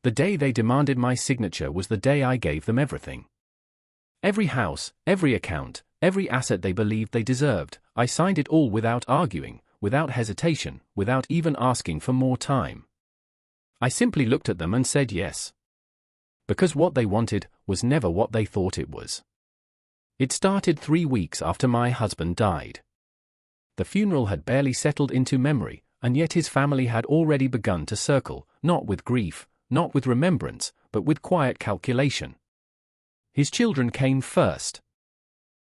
The day they demanded my signature was the day I gave them everything. Every house, every account, every asset they believed they deserved, I signed it all without arguing, without hesitation, without even asking for more time. I simply looked at them and said yes. Because what they wanted was never what they thought it was. It started 3 weeks after my husband died. The funeral had barely settled into memory, and yet his family had already begun to circle, not with grief, not with remembrance, but with quiet calculation. His children came first.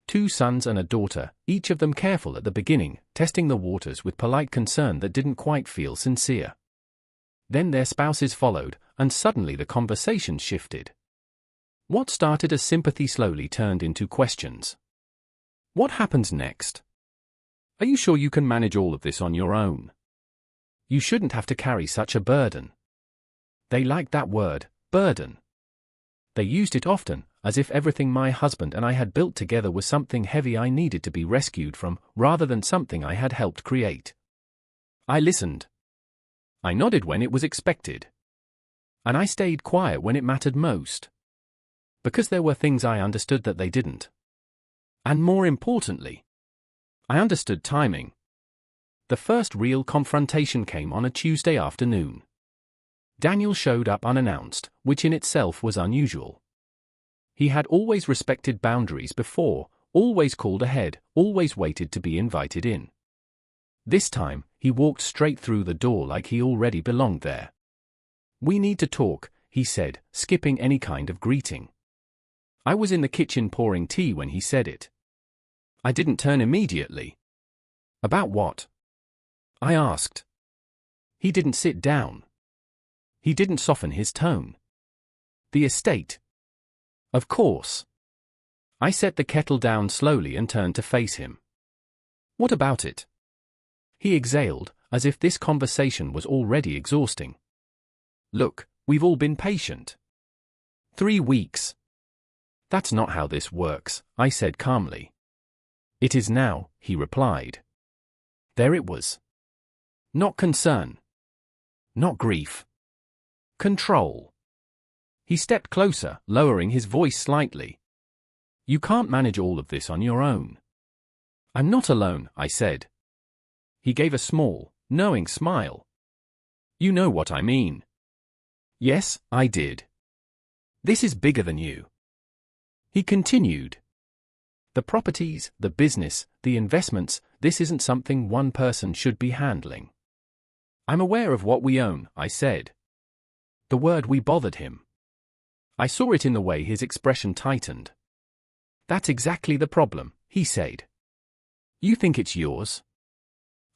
2 sons and a daughter, each of them careful at the beginning, testing the waters with polite concern that didn't quite feel sincere. Then their spouses followed, and suddenly the conversation shifted. What started as sympathy slowly turned into questions. What happens next? Are you sure you can manage all of this on your own? You shouldn't have to carry such a burden. They liked that word, burden. They used it often, as if everything my husband and I had built together was something heavy I needed to be rescued from, rather than something I had helped create. I listened. I nodded when it was expected. And I stayed quiet when it mattered most. Because there were things I understood that they didn't. And more importantly, I understood timing. The first real confrontation came on a Tuesday afternoon. Daniel showed up unannounced, which in itself was unusual. He had always respected boundaries before, always called ahead, always waited to be invited in. This time, he walked straight through the door like he already belonged there. "We need to talk," he said, skipping any kind of greeting. I was in the kitchen pouring tea when he said it. I didn't turn immediately. "About what?" I asked. He didn't sit down. He didn't soften his tone. "The estate." "Of course." I set the kettle down slowly and turned to face him. "What about it?" He exhaled, as if this conversation was already exhausting. "Look, we've all been patient. 3 weeks. That's not how this works," I said calmly. "It is now," he replied. There it was. Not concern. Not grief. Control. He stepped closer, lowering his voice slightly. "You can't manage all of this on your own." "I'm not alone," I said. He gave a small, knowing smile. "You know what I mean." Yes, I did. "This is bigger than you." He continued. "The properties, the business, the investments, this isn't something one person should be handling." "I'm aware of what we own," I said. The word "we" bothered him. I saw it in the way his expression tightened. "That's exactly the problem," he said. "You think it's yours?"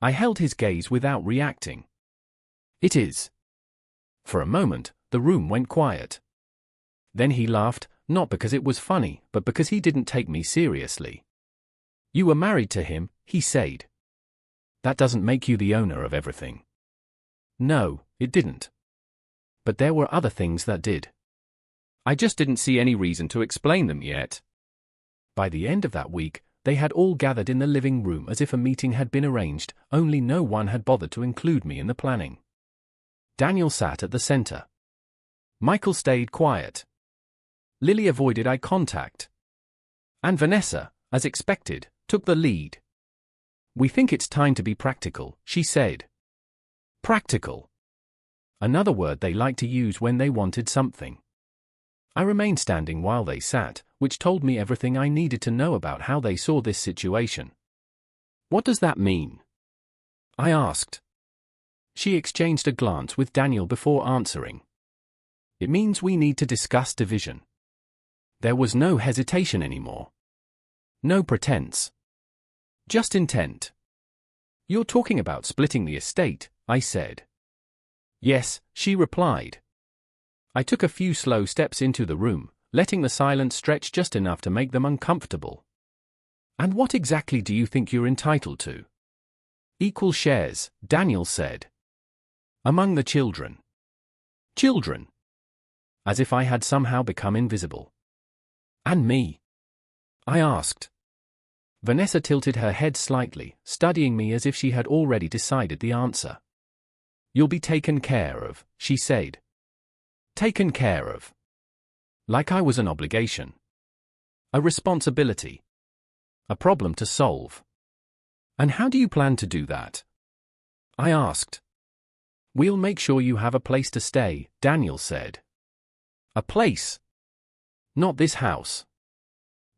I held his gaze without reacting. "It is." For a moment, the room went quiet. Then he laughed, not because it was funny, but because he didn't take me seriously. "You were married to him," he said. "That doesn't make you the owner of everything." No, it didn't. But there were other things that did. I just didn't see any reason to explain them yet. By the end of that week, they had all gathered in the living room as if a meeting had been arranged, only no one had bothered to include me in the planning. Daniel sat at the center. Michael stayed quiet. Lily avoided eye contact. And Vanessa, as expected, took the lead. "We think it's time to be practical," she said. Practical. Another word they liked to use when they wanted something. I remained standing while they sat, which told me everything I needed to know about how they saw this situation. "What does that mean?" I asked. She exchanged a glance with Daniel before answering. "It means we need to discuss division." There was no hesitation anymore. No pretense. Just intent. "You're talking about splitting the estate," I said. "Yes," she replied. I took a few slow steps into the room, letting the silence stretch just enough to make them uncomfortable. "And what exactly do you think you're entitled to?" "Equal shares," Daniel said. "Among the children." Children. As if I had somehow become invisible. "And me?" I asked. Vanessa tilted her head slightly, studying me as if she had already decided the answer. "You'll be taken care of," she said. Taken care of. Like I was an obligation. A responsibility. A problem to solve. And how do you plan to do that? I asked. We'll make sure you have a place to stay, Daniel said. A place. Not this house.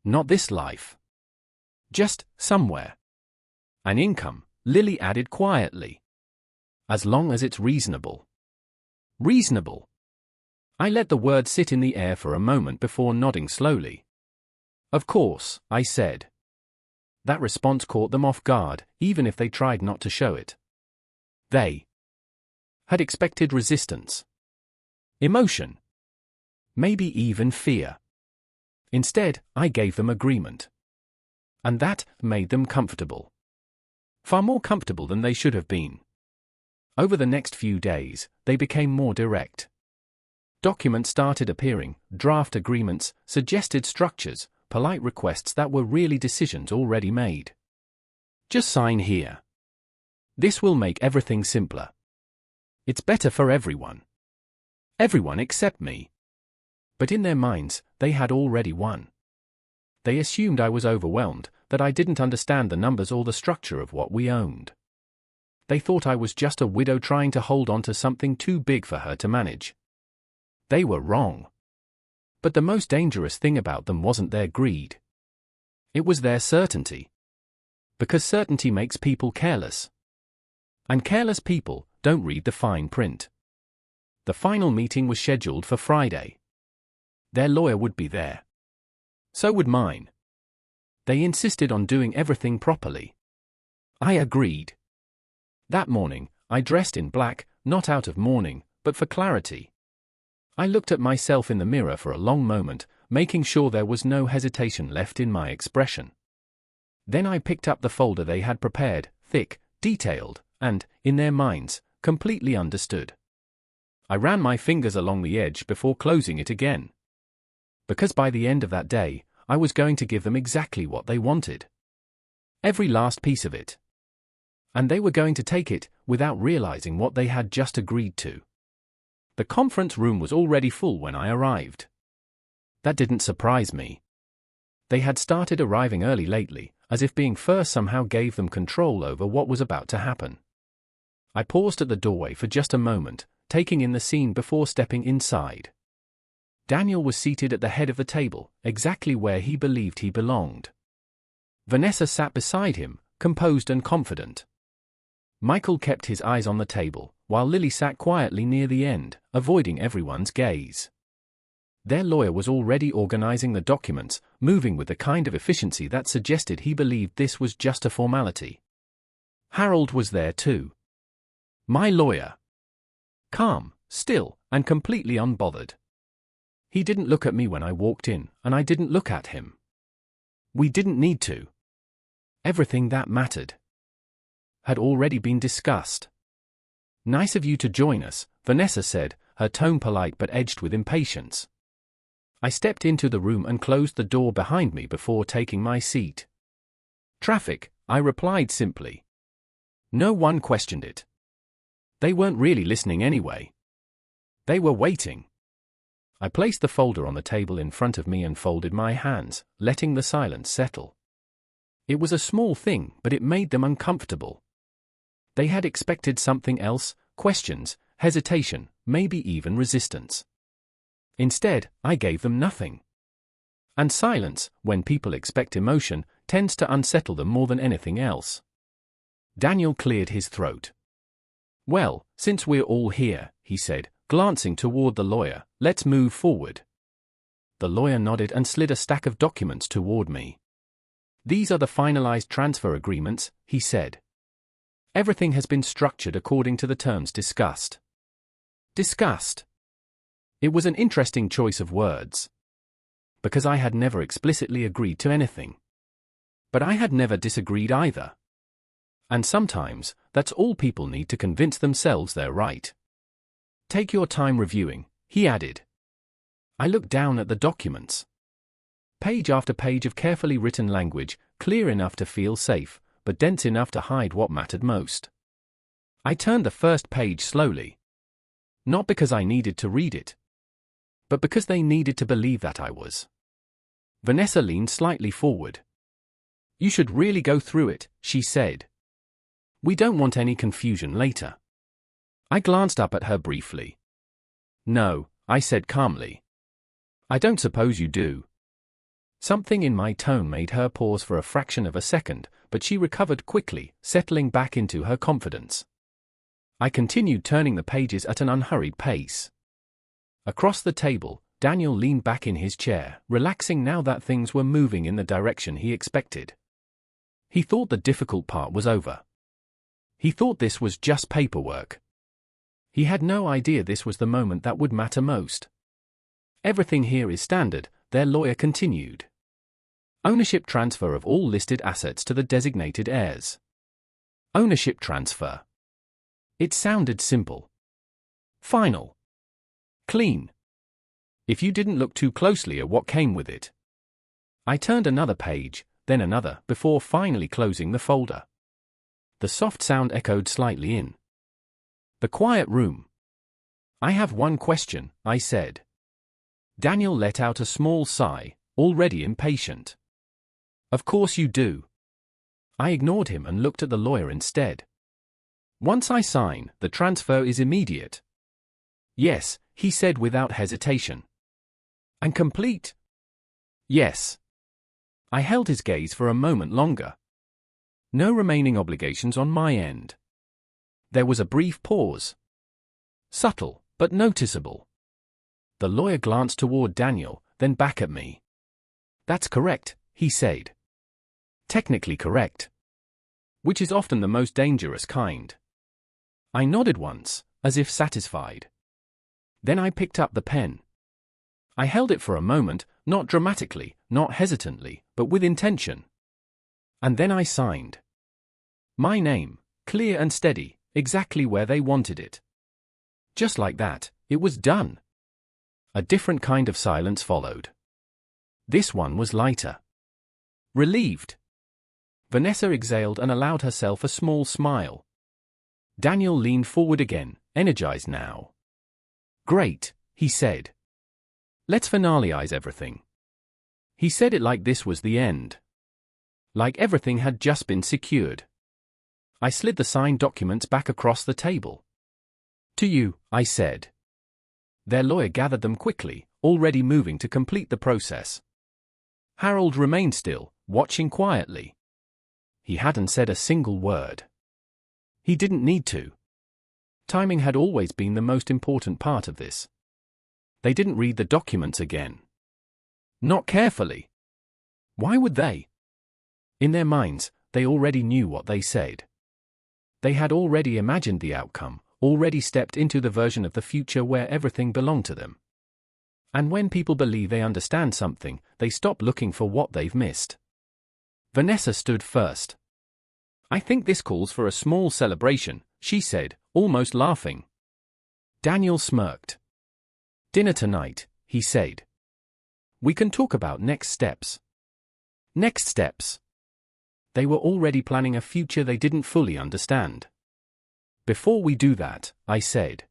Not this life. Just somewhere. An income, Lily added quietly. As long as it's reasonable. Reasonable. I let the word sit in the air for a moment before nodding slowly. Of course, I said. That response caught them off guard, even if they tried not to show it. They had expected resistance. Emotion. Maybe even fear. Instead, I gave them agreement. And that made them comfortable. Far more comfortable than they should have been. Over the next few days, they became more direct. Documents started appearing, draft agreements, suggested structures, polite requests that were really decisions already made. Just sign here. This will make everything simpler. It's better for everyone. Everyone except me. But in their minds, they had already won. They assumed I was overwhelmed, that I didn't understand the numbers or the structure of what we owned. They thought I was just a widow trying to hold on to something too big for her to manage. They were wrong. But the most dangerous thing about them wasn't their greed. It was their certainty. Because certainty makes people careless. And careless people don't read the fine print. The final meeting was scheduled for Friday. Their lawyer would be there. So would mine. They insisted on doing everything properly. I agreed. That morning, I dressed in black, not out of mourning, but for clarity. I looked at myself in the mirror for a long moment, making sure there was no hesitation left in my expression. Then I picked up the folder they had prepared, thick, detailed, and, in their minds, completely understood. I ran my fingers along the edge before closing it again. Because by the end of that day, I was going to give them exactly what they wanted. Every last piece of it. And they were going to take it, without realizing what they had just agreed to. The conference room was already full when I arrived. That didn't surprise me. They had started arriving early lately, as if being first somehow gave them control over what was about to happen. I paused at the doorway for just a moment, taking in the scene before stepping inside. Daniel was seated at the head of the table, exactly where he believed he belonged. Vanessa sat beside him, composed and confident. Michael kept his eyes on the table, while Lily sat quietly near the end, avoiding everyone's gaze. Their lawyer was already organizing the documents, moving with the kind of efficiency that suggested he believed this was just a formality. Harold was there too. My lawyer. Calm, still, and completely unbothered. He didn't look at me when I walked in, and I didn't look at him. We didn't need to. Everything that mattered had already been discussed. Nice of you to join us, Vanessa said, her tone polite but edged with impatience. I stepped into the room and closed the door behind me before taking my seat. Traffic, I replied simply. No one questioned it. They weren't really listening anyway. They were waiting. I placed the folder on the table in front of me and folded my hands, letting the silence settle. It was a small thing, but it made them uncomfortable. They had expected something else, questions, hesitation, maybe even resistance. Instead, I gave them nothing. And silence, when people expect emotion, tends to unsettle them more than anything else. Daniel cleared his throat. Well, since we're all here, he said, glancing toward the lawyer, let's move forward. The lawyer nodded and slid a stack of documents toward me. These are the finalized transfer agreements, he said. Everything has been structured according to the terms discussed. Discussed. It was an interesting choice of words. Because I had never explicitly agreed to anything. But I had never disagreed either. And sometimes, that's all people need to convince themselves they're right. Take your time reviewing, he added. I looked down at the documents. Page after page of carefully written language, clear enough to feel safe, but dense enough to hide what mattered most. I turned the first page slowly. Not because I needed to read it. but because they needed to believe that I was. Vanessa leaned slightly forward. "You should really go through it," she said. "We don't want any confusion later." I glanced up at her briefly. "No," I said calmly. "I don't suppose you do." Something in my tone made her pause for a fraction of a second, but she recovered quickly, settling back into her confidence. I continued turning the pages at an unhurried pace. Across the table, Daniel leaned back in his chair, relaxing now that things were moving in the direction he expected. He thought the difficult part was over. He thought this was just paperwork. He had no idea this was the moment that would matter most. "Everything here is standard," their lawyer continued. "Ownership transfer of all listed assets to the designated heirs." Ownership transfer. It sounded simple. Final. Clean. If you didn't look too closely at what came with it. I turned another page, then another, before finally closing the folder. The soft sound echoed slightly in the quiet room. "I have one question," I said. Daniel let out a small sigh, already impatient. "Of course you do." I ignored him and looked at the lawyer instead. "Once I sign, the transfer is immediate." "Yes," he said without hesitation. "And complete?" "Yes." I held his gaze for a moment longer. "No remaining obligations on my end." There was a brief pause. Subtle, but noticeable. The lawyer glanced toward Daniel, then back at me. "That's correct," he said. "Technically correct. Which is often the most dangerous kind." I nodded once, as if satisfied. Then I picked up the pen. I held it for a moment, not dramatically, not hesitantly, but with intention. And then I signed. My name, clear and steady, exactly where they wanted it. Just like that, it was done. A different kind of silence followed. This one was lighter. Relieved. Vanessa exhaled and allowed herself a small smile. Daniel leaned forward again, energized now. "Great," he said. "Let's finalize everything." He said it like this was the end. Like everything had just been secured. I slid the signed documents back across the table. "To you," I said. Their lawyer gathered them quickly, already moving to complete the process. Harold remained still, watching quietly. He hadn't said a single word. He didn't need to. Timing had always been the most important part of this. They didn't read the documents again. Not carefully. Why would they? In their minds, they already knew what they said. They had already imagined the outcome, already stepped into the version of the future where everything belonged to them. And when people believe they understand something, they stop looking for what they've missed. Vanessa stood first. "I think this calls for a small celebration," she said, almost laughing. Daniel smirked. "Dinner tonight," he said. "We can talk about next steps." Next steps. They were already planning a future they didn't fully understand. "Before we do that," I said.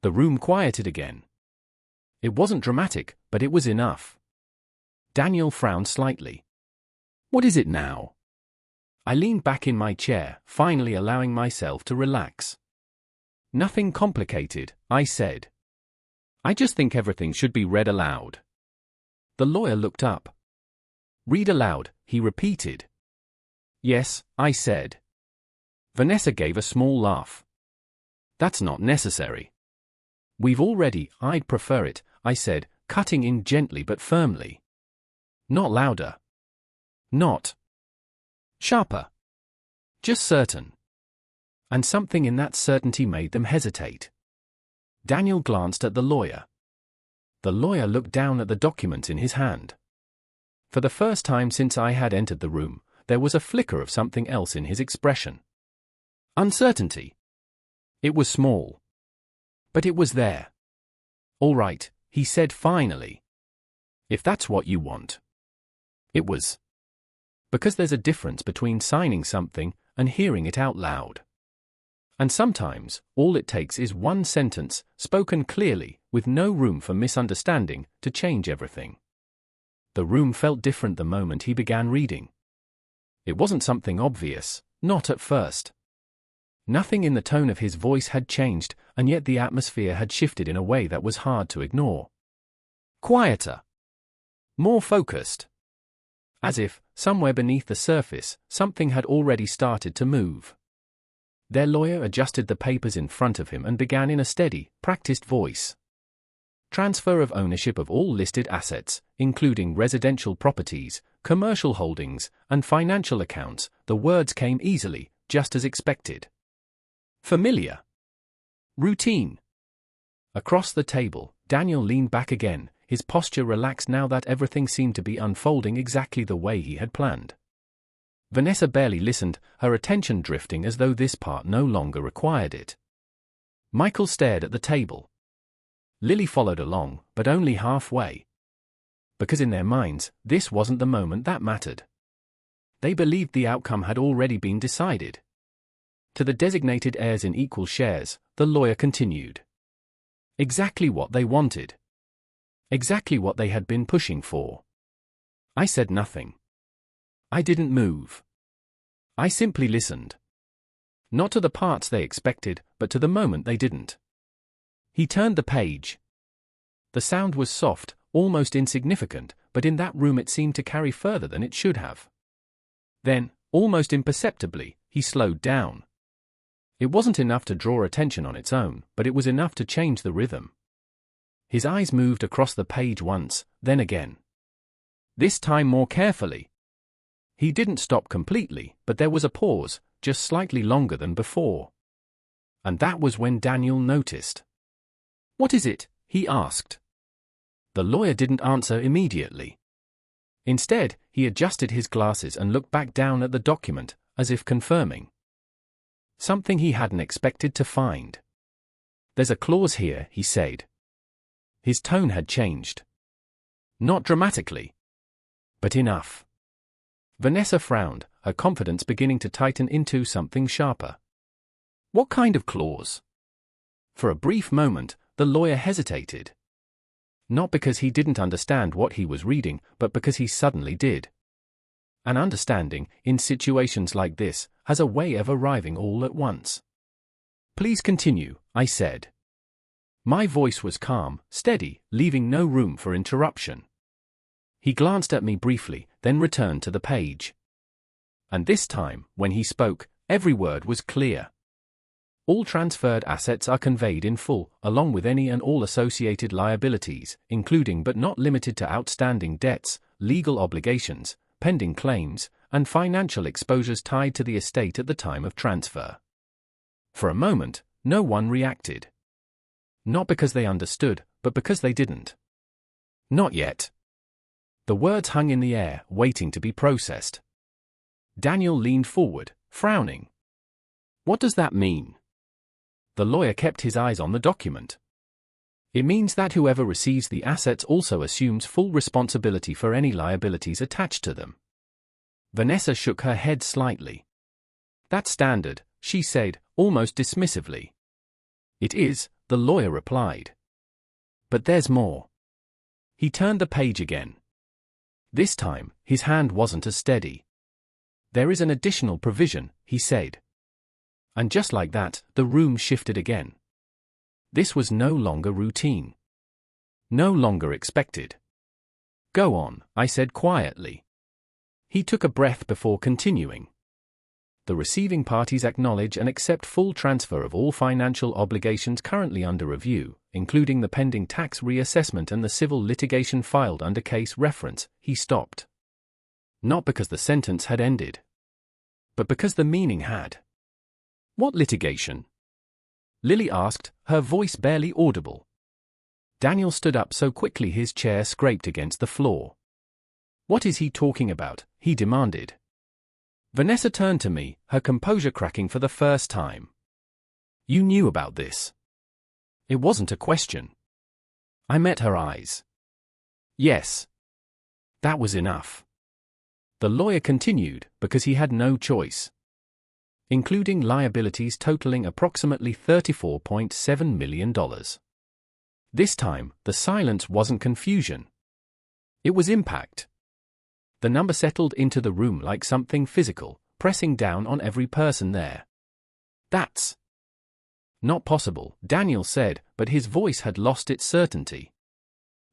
The room quieted again. It wasn't dramatic, but it was enough. Daniel frowned slightly. "What is it now?" I leaned back in my chair, finally allowing myself to relax. "Nothing complicated," I said. "I just think everything should be read aloud." The lawyer looked up. "Read aloud," he repeated. "Yes," I said. Vanessa gave a small laugh. "That's not necessary." "We've already, I'd prefer it," I said, cutting in gently but firmly. "Not louder. Not sharper. Just certain." And something in that certainty made them hesitate. Daniel glanced at the lawyer. The lawyer looked down at the document in his hand. For the first time since I had entered the room, there was a flicker of something else in his expression. Uncertainty. It was small. But it was there. "All right," he said finally. "If that's what you want." It was. Because there's a difference between signing something and hearing it out loud. And sometimes, all it takes is one sentence, spoken clearly, with no room for misunderstanding to change everything. The room felt different the moment he began reading. It wasn't something obvious, not at first. Nothing in the tone of his voice had changed, and yet the atmosphere had shifted in a way that was hard to ignore. Quieter. More focused. As if, somewhere beneath the surface, something had already started to move. Their lawyer adjusted the papers in front of him and began in a steady, practiced voice. Transfer of ownership of all listed assets, including residential properties, commercial holdings, and financial accounts. The words came easily, just as expected. Familiar. Routine. Across the table, Daniel leaned back again, his posture relaxed now that everything seemed to be unfolding exactly the way he had planned. Vanessa barely listened, her attention drifting as though this part no longer required it. Michael stared at the table. Lily followed along, but only halfway. Because in their minds, this wasn't the moment that mattered. They believed the outcome had already been decided. To the designated heirs in equal shares, the lawyer continued. Exactly what they wanted. Exactly what they had been pushing for. I said nothing. I didn't move. I simply listened. Not to the parts they expected, but to the moment they didn't. He turned the page. The sound was soft, almost insignificant, but in that room it seemed to carry further than it should have. Then, almost imperceptibly, he slowed down. It wasn't enough to draw attention on its own, but it was enough to change the rhythm. His eyes moved across the page once, then again. This time more carefully. He didn't stop completely, but there was a pause, just slightly longer than before. And that was when Daniel noticed. "What is it?" he asked. The lawyer didn't answer immediately. Instead, he adjusted his glasses and looked back down at the document, as if confirming something he hadn't expected to find. "There's a clause here," he said. His tone had changed. Not dramatically, but enough. Vanessa frowned, her confidence beginning to tighten into something sharper. "What kind of clause?" For a brief moment, the lawyer hesitated. Not because he didn't understand what he was reading, but because he suddenly did. An understanding, in situations like this, has a way of arriving all at once. "Please continue," I said. My voice was calm, steady, leaving no room for interruption. He glanced at me briefly, then returned to the page. And this time, when he spoke, every word was clear. All transferred assets are conveyed in full, along with any and all associated liabilities, including but not limited to outstanding debts, legal obligations, pending claims, and financial exposures tied to the estate at the time of transfer. For a moment, no one reacted. Not because they understood, but because they didn't. Not yet. The words hung in the air, waiting to be processed. Daniel leaned forward, frowning. "What does that mean?" The lawyer kept his eyes on the document. "It means that whoever receives the assets also assumes full responsibility for any liabilities attached to them." Vanessa shook her head slightly. "That's standard," she said, almost dismissively. "It is," the lawyer replied. "But there's more." He turned the page again. This time, his hand wasn't as steady. "There is an additional provision," he said. And just like that, the room shifted again. This was no longer routine. No longer expected. "Go on," I said quietly. He took a breath before continuing. "The receiving parties acknowledge and accept full transfer of all financial obligations currently under review, including the pending tax reassessment and the civil litigation filed under case reference." He stopped. Not because the sentence had ended, but because the meaning had. "What litigation?" Lily asked, her voice barely audible. Daniel stood up so quickly his chair scraped against the floor. "What is he talking about?" he demanded. Vanessa turned to me, her composure cracking for the first time. "You knew about this." It wasn't a question. I met her eyes. "Yes." That was enough. The lawyer continued, because he had no choice. "Including liabilities totaling approximately $34.7 million. This time, the silence wasn't confusion. It was impact. The number settled into the room like something physical, pressing down on every person there. "That's not possible," Daniel said, but his voice had lost its certainty.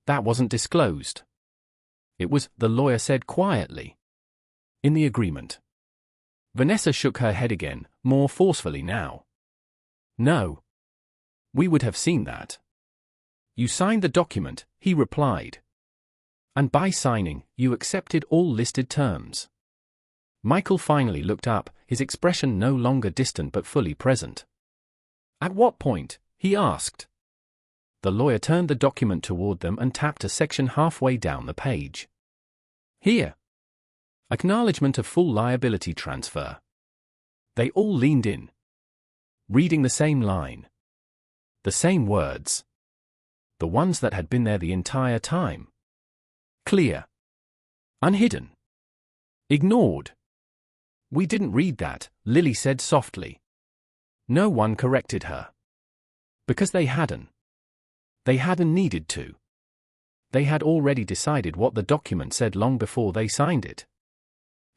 "That wasn't disclosed." "It was," the lawyer said quietly. "In the agreement." Vanessa shook her head again, more forcefully now. "No. We would have seen that." "You signed the document," he replied. "And by signing, you accepted all listed terms." Michael finally looked up, his expression no longer distant but fully present. "At what point?" he asked. The lawyer turned the document toward them and tapped a section halfway down the page. "Here. Acknowledgement of full liability transfer." They all leaned in, reading the same line. The same words. The ones that had been there the entire time. Clear. Unhidden. Ignored. "We didn't read that," Lily said softly. No one corrected her. Because they hadn't. They hadn't needed to. They had already decided what the document said long before they signed it.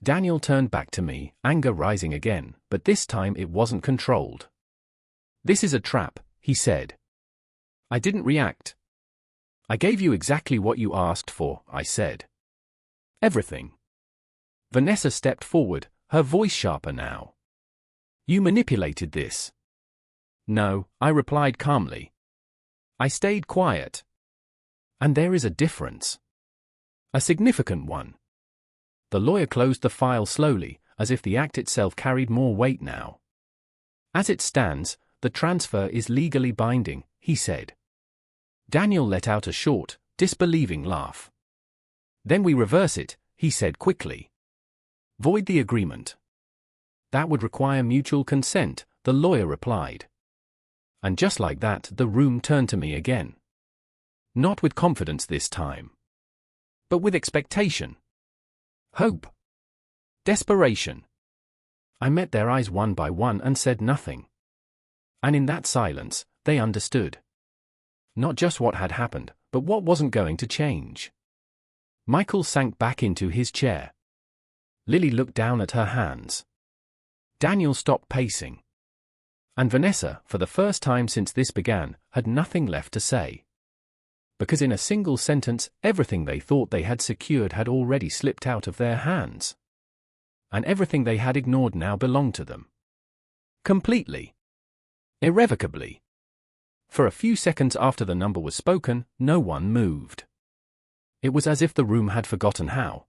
Daniel turned back to me, anger rising again, but this time it wasn't controlled. "This is a trap," he said. I didn't react. "I gave you exactly what you asked for," I said. "Everything." Vanessa stepped forward, her voice sharper now. "You manipulated this." "No," I replied calmly. "I stayed quiet." "And there is a difference. A significant one." The lawyer closed the file slowly, as if the act itself carried more weight now. "As it stands, the transfer is legally binding," he said. Daniel let out a short, disbelieving laugh. "Then we reverse it," he said quickly. "Void the agreement." "That would require mutual consent," the lawyer replied. And just like that, the room turned to me again. Not with confidence this time, but with expectation. Hope. Desperation. I met their eyes one by one and said nothing. And in that silence, they understood. Not just what had happened, but what wasn't going to change. Michael sank back into his chair. Lily looked down at her hands. Daniel stopped pacing. And Vanessa, for the first time since this began, had nothing left to say. Because in a single sentence, everything they thought they had secured had already slipped out of their hands. And everything they had ignored now belonged to them. Completely. Irrevocably. For a few seconds after the number was spoken, no one moved. It was as if the room had forgotten how.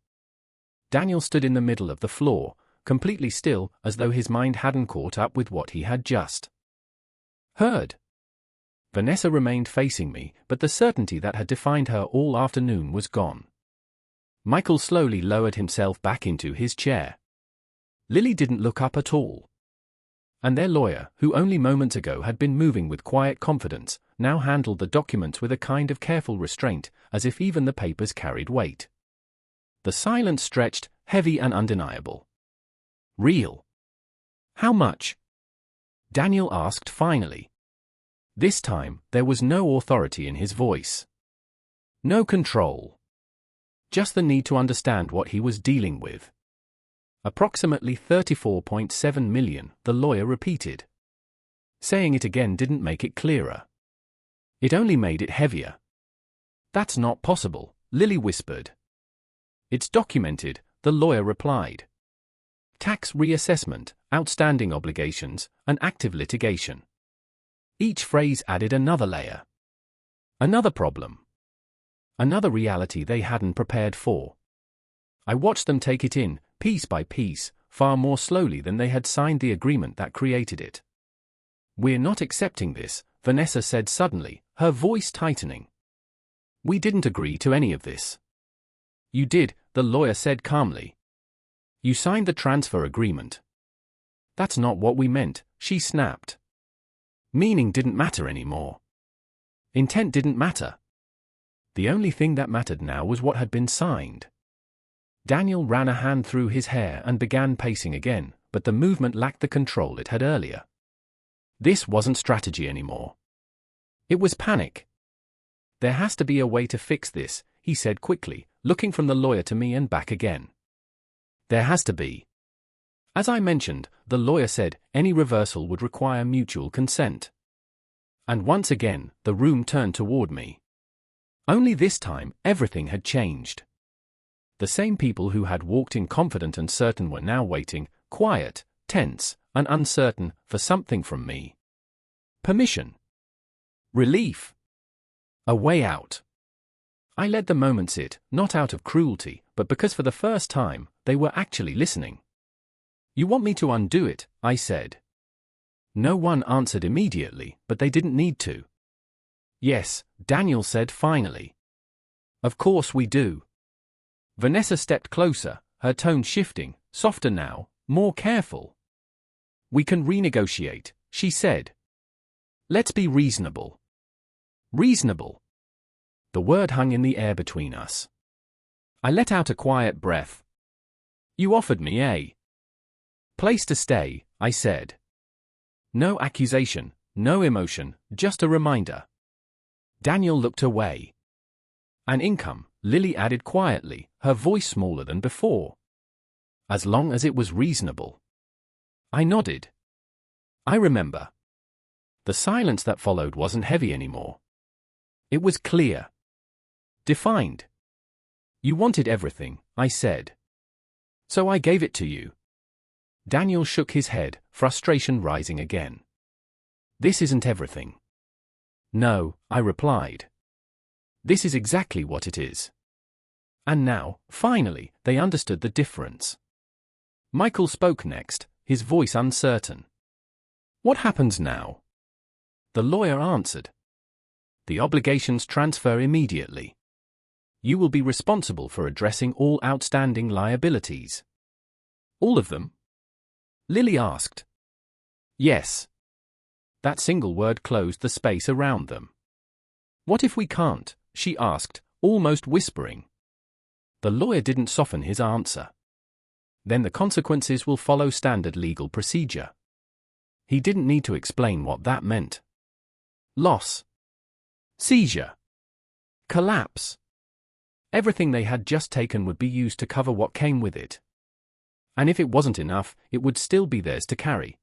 Daniel stood in the middle of the floor, completely still, as though his mind hadn't caught up with what he had just heard. Vanessa remained facing me, but the certainty that had defined her all afternoon was gone. Michael slowly lowered himself back into his chair. Lily didn't look up at all. And their lawyer, who only moments ago had been moving with quiet confidence, now handled the documents with a kind of careful restraint, as if even the papers carried weight. The silence stretched, heavy and undeniable. "Real." "How much?" Daniel asked finally. This time, there was no authority in his voice. No control. Just the need to understand what he was dealing with. "Approximately 34.7 million, the lawyer repeated. Saying it again didn't make it clearer. It only made it heavier. "That's not possible," Lily whispered. "It's documented," the lawyer replied. "Tax reassessment, outstanding obligations, and active litigation." Each phrase added another layer. Another problem. Another reality they hadn't prepared for. I watched them take it in, piece by piece, far more slowly than they had signed the agreement that created it. "We're not accepting this," Vanessa said suddenly, her voice tightening. "We didn't agree to any of this." "You did," the lawyer said calmly. "You signed the transfer agreement." "That's not what we meant," she snapped. Meaning didn't matter anymore. Intent didn't matter. The only thing that mattered now was what had been signed. Daniel ran a hand through his hair and began pacing again, but the movement lacked the control it had earlier. This wasn't strategy anymore. It was panic. There has to be a way to fix this, he said quickly, looking from the lawyer to me and back again. There has to be. As I mentioned, the lawyer said any reversal would require mutual consent. And once again, the room turned toward me. Only this time, everything had changed. The same people who had walked in confident and certain were now waiting, quiet, tense, and uncertain, for something from me. Permission. Relief. A way out. I let the moment sit, not out of cruelty, but because for the first time, they were actually listening. You want me to undo it, I said. No one answered immediately, but they didn't need to. Yes, Daniel said finally. Of course we do. Vanessa stepped closer, her tone shifting, softer now, more careful. We can renegotiate, she said. Let's be reasonable. Reasonable. The word hung in the air between us. I let out a quiet breath. You offered me a place to stay, I said. No accusation, no emotion, just a reminder. Daniel looked away. An income, Lily added quietly, her voice smaller than before. As long as it was reasonable. I nodded. I remember. The silence that followed wasn't heavy anymore. It was clear. Defined. You wanted everything, I said. So I gave it to you. Daniel shook his head, frustration rising again. This isn't everything. No, I replied. This is exactly what it is. And now, finally, they understood the difference. Michael spoke next, his voice uncertain. What happens now? The lawyer answered. The obligations transfer immediately. You will be responsible for addressing all outstanding liabilities. All of them? Lily asked. Yes. That single word closed the space around them. What if we can't? She asked, almost whispering. The lawyer didn't soften his answer. Then the consequences will follow standard legal procedure. He didn't need to explain what that meant. Loss. Seizure. Collapse. Everything they had just taken would be used to cover what came with it. And if it wasn't enough, it would still be theirs to carry.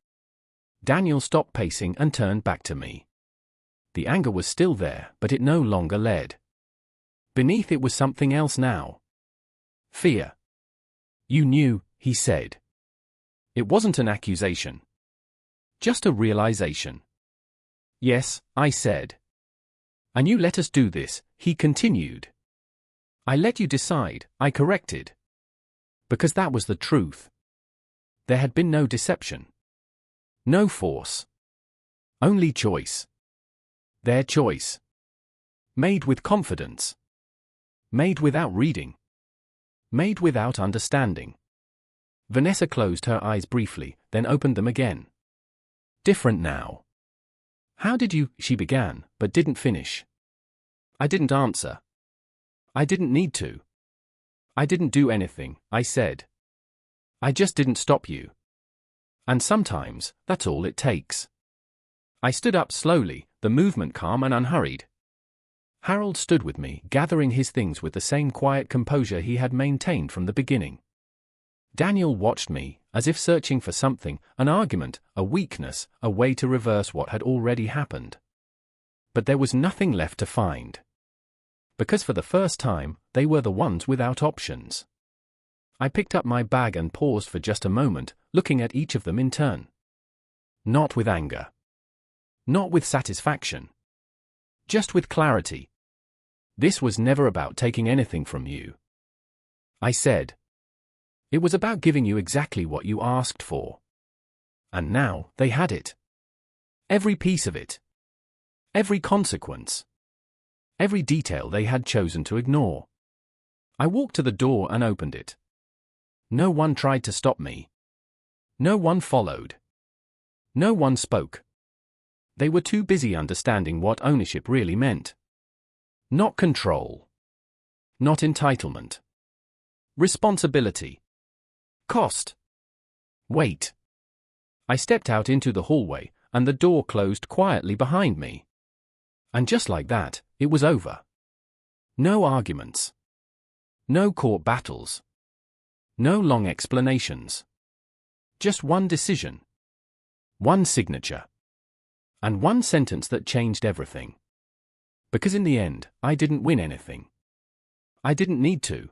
Daniel stopped pacing and turned back to me. The anger was still there, but it no longer led. Beneath it was something else now. Fear. You knew, he said. It wasn't an accusation. Just a realization. Yes, I said. And you let us do this, he continued. I let you decide, I corrected. Because that was the truth. There had been no deception. No force. Only choice. Their choice. Made with confidence. Made without reading. Made without understanding. Vanessa closed her eyes briefly, then opened them again. Different now. How did you, she began, but didn't finish. I didn't answer. I didn't need to. I didn't do anything, I said. I just didn't stop you. And sometimes, that's all it takes. I stood up slowly, the movement calm and unhurried. Harold stood with me, gathering his things with the same quiet composure he had maintained from the beginning. Daniel watched me, as if searching for something, an argument, a weakness, a way to reverse what had already happened. But there was nothing left to find. Because for the first time, they were the ones without options. I picked up my bag and paused for just a moment, looking at each of them in turn. Not with anger. Not with satisfaction. Just with clarity. This was never about taking anything from you. I said. It was about giving you exactly what you asked for. And now, they had it. Every piece of it. Every consequence. Every detail they had chosen to ignore. I walked to the door and opened it. No one tried to stop me. No one followed. No one spoke. They were too busy understanding what ownership really meant. Not control. Not entitlement. Responsibility. Cost. Wait. I stepped out into the hallway, and the door closed quietly behind me. And just like that, it was over. No arguments. No court battles. No long explanations. Just one decision. One signature. And one sentence that changed everything. Because in the end, I didn't win anything. I didn't need to.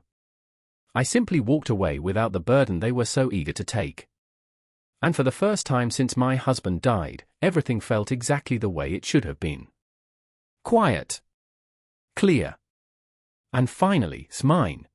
I simply walked away without the burden they were so eager to take. And for the first time since my husband died, everything felt exactly the way it should have been. Quiet. Clear. And finally, mine.